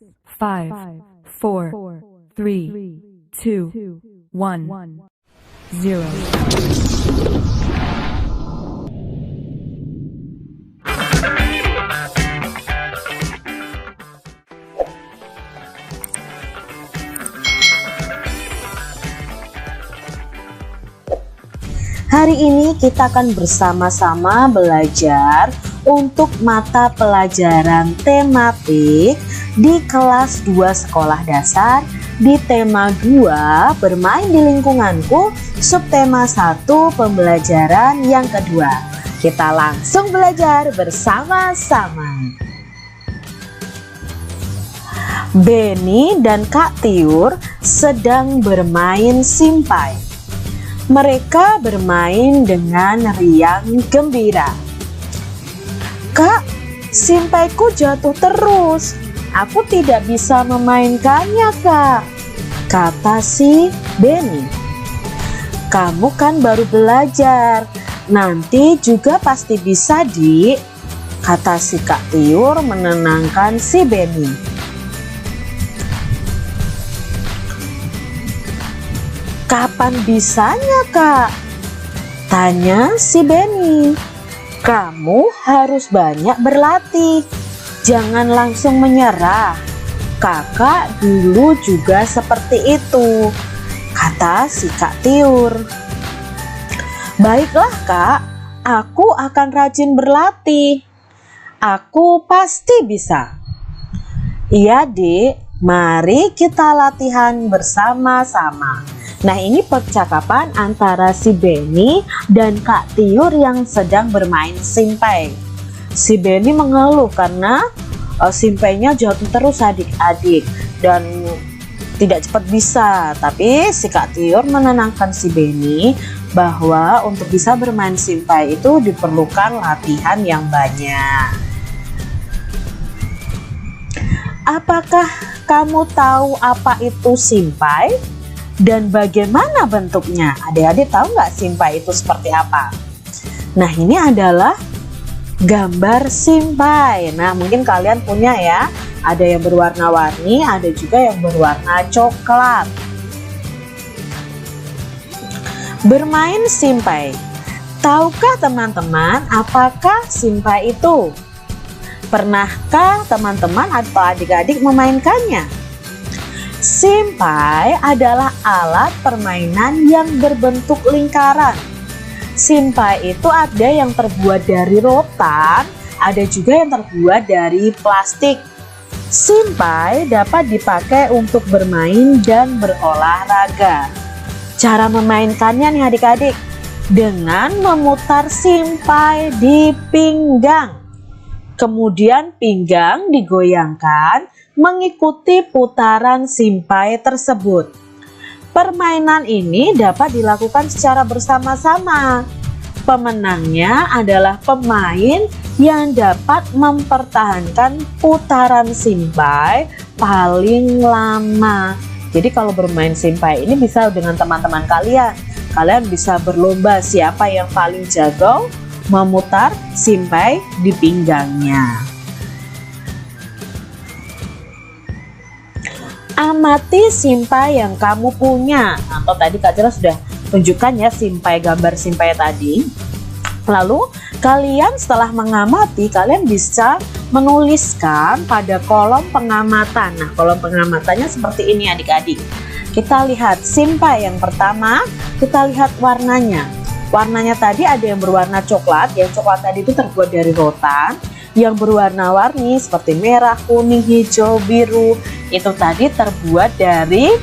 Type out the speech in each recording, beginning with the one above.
5, 4, 3, 2, 1, 0. Hari ini kita akan bersama-sama belajar untuk mata pelajaran tematik di kelas 2 sekolah dasar di tema 2 bermain di lingkunganku, subtema 1 pembelajaran yang kedua. Kita langsung belajar bersama-sama. Benny dan Kak Tiur sedang bermain simpai. Mereka bermain dengan riang gembira. "Kak, simpaiku jatuh terus. Aku tidak bisa memainkannya, Kak," kata si Benny. "Kamu kan baru belajar, nanti juga pasti bisa, Dik," kata si Kak Tiur menenangkan si Benny. "Kapan bisanya, Kak?" tanya si Benny. "Kamu harus banyak berlatih. Jangan langsung menyerah. Kakak dulu juga seperti itu," kata si Kak Tiur. "Baiklah, Kak. Aku akan rajin berlatih. Aku pasti bisa." "Iya, Dik. Mari kita latihan bersama-sama." Nah, ini percakapan antara si Benny dan Kak Tiur yang sedang bermain simpai. Si Benny mengeluh karena simpainya jatuh terus adik-adik dan tidak cepat bisa. Tapi si Kak Tiur menenangkan si Benny bahwa untuk bisa bermain simpai itu diperlukan latihan yang banyak. Apakah kamu tahu apa itu simpai? Dan bagaimana bentuknya? Adik-adik tahu nggak simpai itu seperti apa? Nah, ini adalah gambar simpai. Nah, mungkin kalian punya ya. Ada yang berwarna-warni, ada juga yang berwarna coklat. Bermain simpai. Tahukah teman-teman apakah simpai itu? Pernahkah teman-teman atau adik-adik memainkannya? Simpai adalah alat permainan yang berbentuk lingkaran. Simpai itu ada yang terbuat dari rotan, ada juga yang terbuat dari plastik. Simpai dapat dipakai untuk bermain dan berolahraga. Cara memainkannya nih adik-adik, dengan memutar simpai di pinggang. Kemudian pinggang digoyangkan mengikuti putaran simpai tersebut. Permainan ini dapat dilakukan secara bersama-sama. Pemenangnya adalah pemain yang dapat mempertahankan putaran simpai paling lama. Jadi kalau bermain simpai ini bisa dengan teman-teman kalian. Kalian bisa berlomba siapa yang paling jago memutar simpai di pinggangnya. Amati simpai yang kamu punya. Atau tadi Kak Cira sudah tunjukkan ya simpai, gambar simpai tadi. Lalu kalian setelah mengamati, kalian bisa menuliskan pada kolom pengamatan. Nah, kolom pengamatannya seperti ini adik-adik. Kita lihat simpai yang pertama, kita lihat warnanya. Warnanya tadi ada yang berwarna coklat, yang coklat tadi itu terbuat dari rotan. Yang berwarna-warni seperti merah, kuning, hijau, biru itu tadi terbuat dari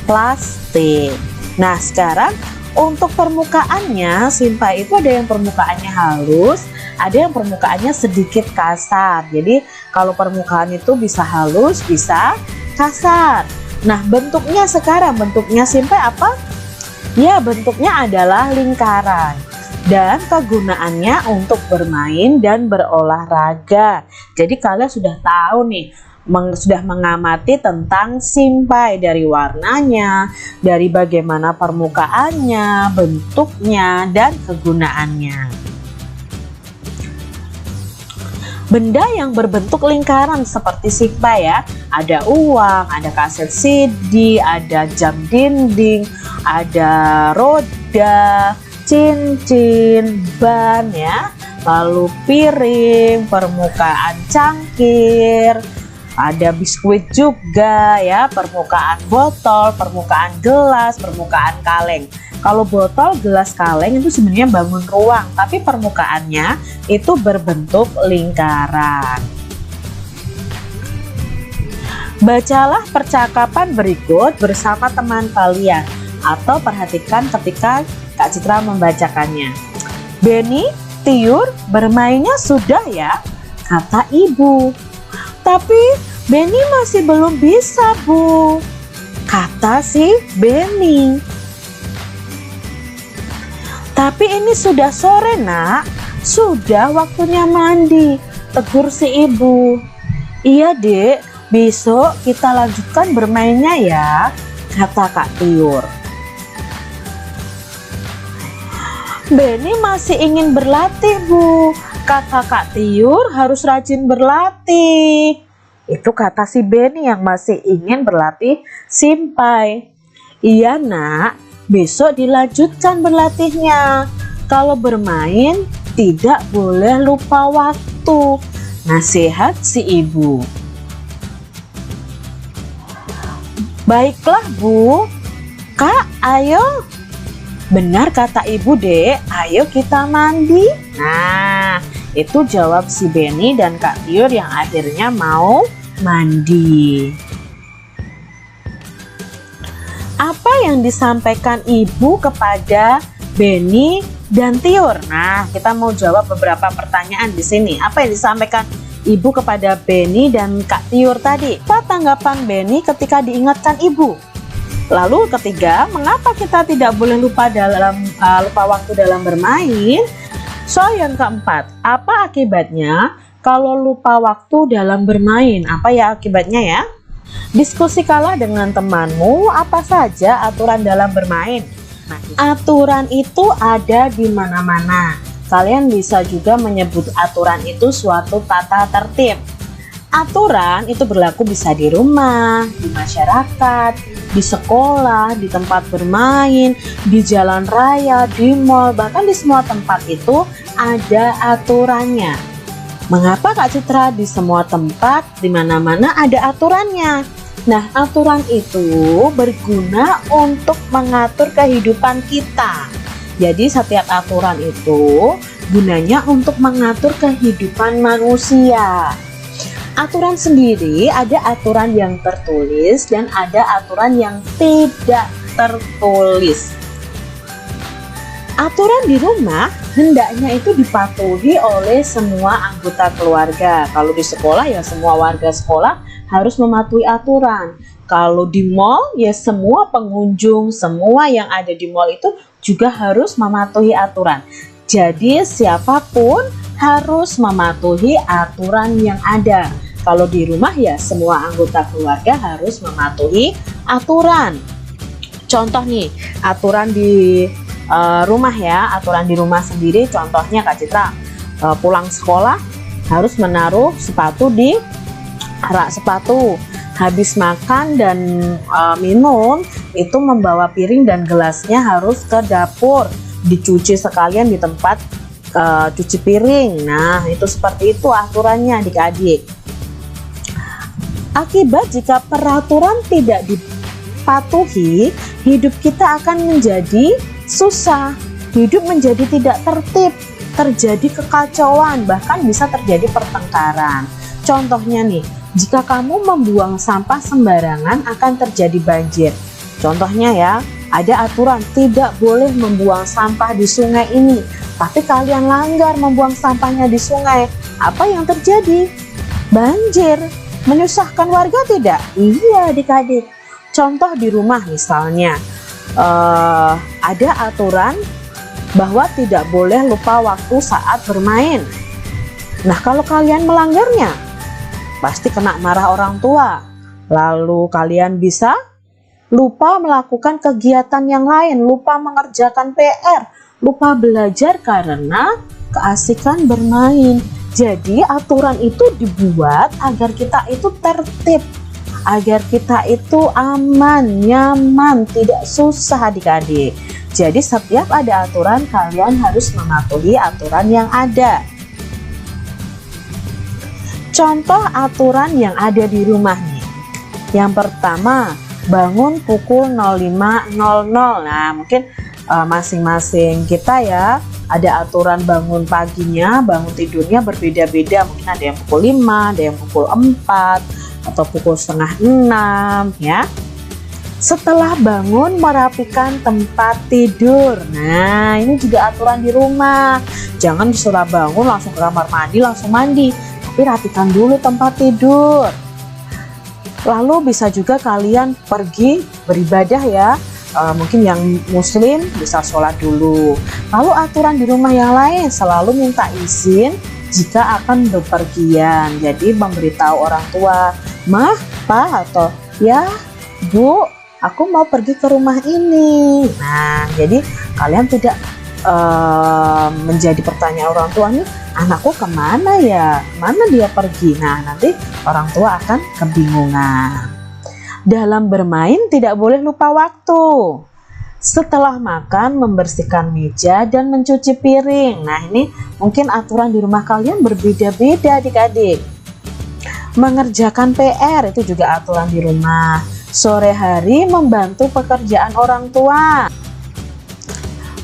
plastik. Nah, sekarang untuk permukaannya, simpai itu ada yang permukaannya halus, ada yang permukaannya sedikit kasar. Jadi kalau permukaan itu bisa halus, bisa kasar. Nah, bentuknya sekarang, bentuknya simpai apa? Ya, bentuknya adalah lingkaran. Dan kegunaannya untuk bermain dan berolahraga. Jadi kalian sudah tahu nih, sudah mengamati tentang simpai dari warnanya, dari bagaimana permukaannya, bentuknya, dan kegunaannya. Benda yang berbentuk lingkaran seperti simpai ya. Ada uang, ada kaset CD, ada jam dinding, ada roda, cincin, ban ya. Lalu piring, permukaan cangkir, ada biskuit juga ya, permukaan botol, permukaan gelas, permukaan kaleng. Kalau botol, gelas, kaleng itu sebenarnya bangun ruang, tapi permukaannya itu berbentuk lingkaran. Bacalah percakapan berikut bersama teman kalian atau perhatikan ketika Kak Citra membacakannya. Benny, Tiur, bermainnya sudah ya, kata ibu. Tapi Benny masih belum bisa, Bu, kata si Benny. Tapi ini sudah sore, Nak. Sudah waktunya mandi, tegur si ibu. Iya, Dek, besok kita lanjutkan bermainnya ya, kata Kak Tiur. Benny masih ingin berlatih, Bu. Kata Kak Tiur harus rajin berlatih. Itu kata si Benny yang masih ingin berlatih simpai. Iya, Nak. Besok dilanjutkan berlatihnya. Kalau bermain tidak boleh lupa waktu, nasihat si ibu. Baiklah, Bu. Kak, ayo. Benar kata ibu, Dek. Ayo kita mandi. Nah, itu jawab si Benny dan Kak Tiur yang akhirnya mau mandi. Apa yang disampaikan ibu kepada Benny dan Tiur? Nah, kita mau jawab beberapa pertanyaan di sini. Apa yang disampaikan ibu kepada Benny dan Kak Tiur tadi? Apa tanggapan Benny ketika diingatkan ibu? Lalu ketiga, mengapa kita tidak boleh lupa waktu dalam bermain? Soal yang keempat, apa akibatnya kalau lupa waktu dalam bermain? Apa ya akibatnya ya? Diskusikanlah dengan temanmu apa saja aturan dalam bermain. Nah, aturan itu ada di mana-mana. Kalian bisa juga menyebut aturan itu suatu tata tertib. Aturan itu berlaku bisa di rumah, di masyarakat, di sekolah, di tempat bermain, di jalan raya, di mal, bahkan di semua tempat itu ada aturannya. Mengapa Kak Citra di semua tempat, di mana-mana ada aturannya? Nah, aturan itu berguna untuk mengatur kehidupan kita. Jadi setiap aturan itu gunanya untuk mengatur kehidupan manusia. Aturan sendiri ada aturan yang tertulis dan ada aturan yang tidak tertulis. Aturan di rumah hendaknya itu dipatuhi oleh semua anggota keluarga. Kalau di sekolah ya semua warga sekolah harus mematuhi aturan. Kalau di mall ya semua pengunjung, semua yang ada di mall itu juga harus mematuhi aturan. Jadi siapapun harus mematuhi aturan yang ada. Kalau di rumah ya semua anggota keluarga harus mematuhi aturan. Contoh nih, aturan di rumah ya, aturan di rumah sendiri. Contohnya Kak Citra pulang sekolah harus menaruh sepatu di rak sepatu. Habis makan dan minum itu membawa piring dan gelasnya harus ke dapur, dicuci sekalian di tempat cuci piring. Nah, itu seperti itu aturannya adik-adik. Akibat jika peraturan tidak dipatuhi, hidup kita akan menjadi susah, hidup menjadi tidak tertib, terjadi kekacauan, bahkan bisa terjadi pertengkaran. Contohnya nih, jika kamu membuang sampah sembarangan akan terjadi banjir. Contohnya ya, ada aturan tidak boleh membuang sampah di sungai ini, tapi kalian langgar membuang sampahnya di sungai. Apa yang terjadi? Banjir. Menyusahkan warga tidak? Iya adik-adik. Contoh di rumah misalnya, ada aturan bahwa tidak boleh lupa waktu saat bermain. Nah, kalau kalian melanggarnya, pasti kena marah orang tua. Lalu kalian bisa lupa melakukan kegiatan yang lain, lupa mengerjakan PR, lupa belajar karena keasikan bermain. Jadi aturan itu dibuat agar kita itu tertib, agar kita itu aman, nyaman, tidak susah adik-adik. Jadi setiap ada aturan, kalian harus mematuhi aturan yang ada. Contoh aturan yang ada di rumah nih. Yang pertama, bangun pukul 05.00. Nah, mungkin masing-masing kita ya ada aturan bangun paginya, bangun tidurnya berbeda-beda. Mungkin ada yang pukul 5, ada yang pukul 4, atau pukul setengah 6 ya. Setelah bangun, merapikan tempat tidur. Nah, ini juga aturan di rumah. Jangan disuruh bangun langsung ke kamar mandi, langsung mandi, tapi rapikan dulu tempat tidur. Lalu bisa juga kalian pergi beribadah ya. Mungkin yang muslim bisa sholat dulu. Lalu aturan di rumah yang lain, selalu minta izin jika akan bepergian. Jadi memberitahu orang tua, "Mah, Pa," atau "Ya, Bu, aku mau pergi ke rumah ini." Nah, jadi kalian tidak menjadi pertanyaan orang tua nih, "Anakku kemana ya? Kemana dia pergi?" Nah, nanti orang tua akan kebingungan. Dalam bermain tidak boleh lupa waktu. Setelah makan, membersihkan meja dan mencuci piring. Nah, ini mungkin aturan di rumah kalian berbeda-beda adik-adik. Mengerjakan PR itu juga aturan di rumah. Sore hari membantu pekerjaan orang tua.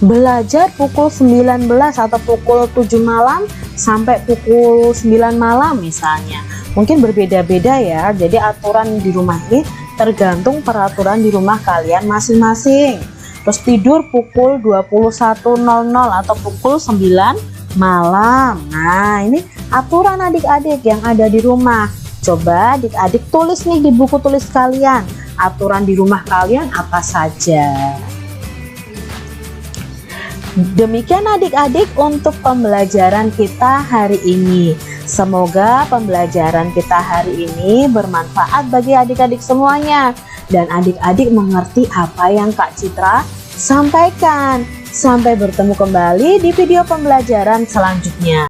Belajar pukul 19 atau pukul 7 malam sampai pukul 9 malam misalnya. Mungkin berbeda-beda ya. Jadi aturan di rumah ini tergantung peraturan di rumah kalian masing-masing. Terus tidur pukul 21.00 atau pukul 9 malam. Nah, ini aturan adik-adik yang ada di rumah. Coba adik-adik tulis nih di buku tulis kalian, aturan di rumah kalian apa saja. Demikian adik-adik untuk pembelajaran kita hari ini. Semoga pembelajaran kita hari ini bermanfaat bagi adik-adik semuanya. Dan adik-adik mengerti apa yang Kak Citra sampaikan. Sampai bertemu kembali di video pembelajaran selanjutnya.